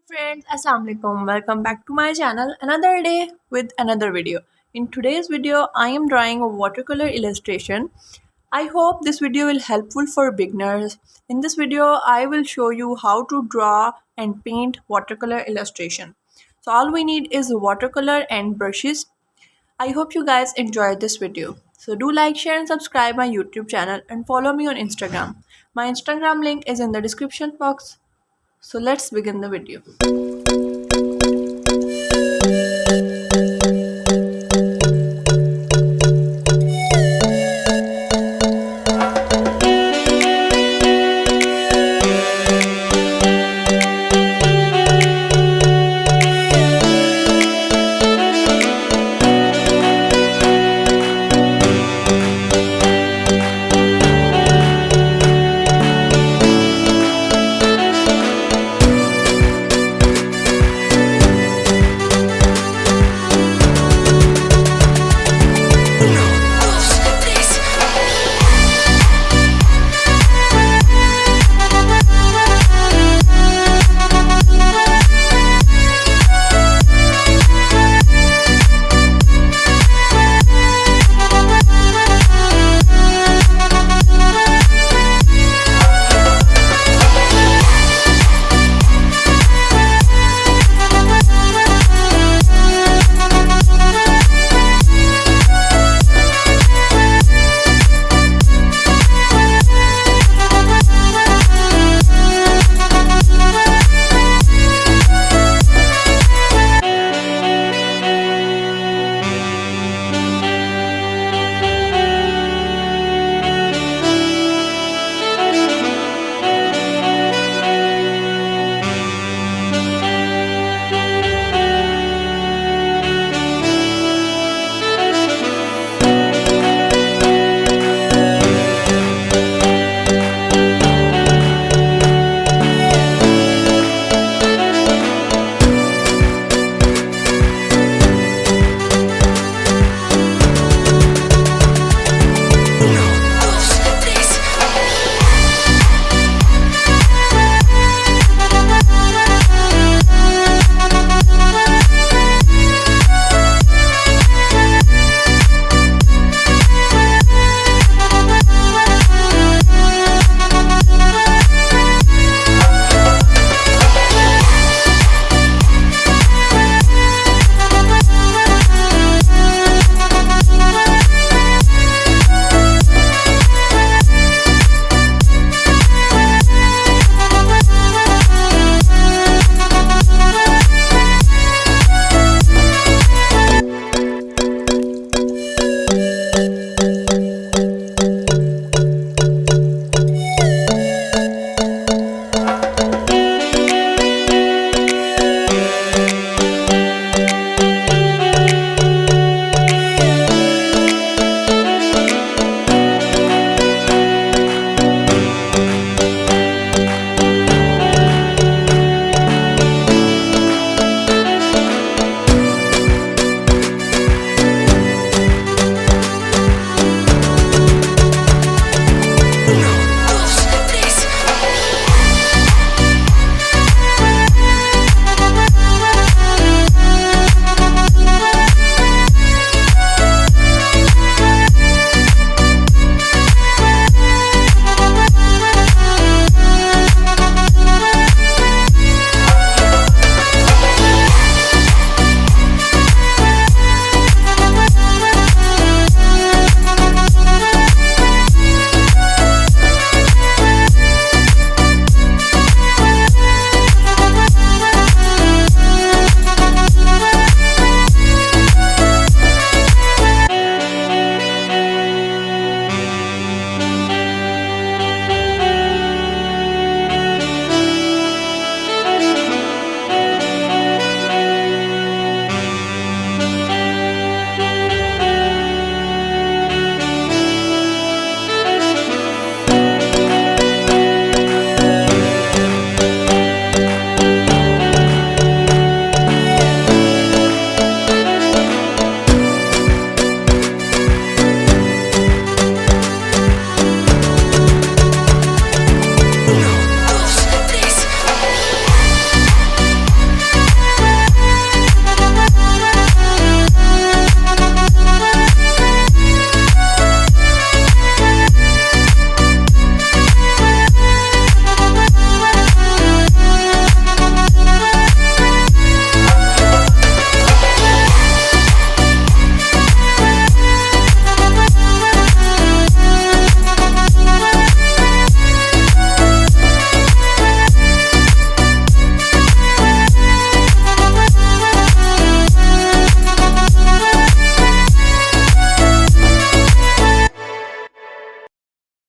Friends, Assalamualaikum. Welcome back to my channel. Another day with another video. In today's video, I am drawing a watercolor illustration. I hope this video will helpful for beginners. In this video, I will show you how to draw and paint watercolor illustration. So all we need is watercolor and brushes. I hope you guys enjoyed this video. So do like, share and subscribe my YouTube channel and follow me on Instagram. My Instagram link is in the description box. So let's begin the video.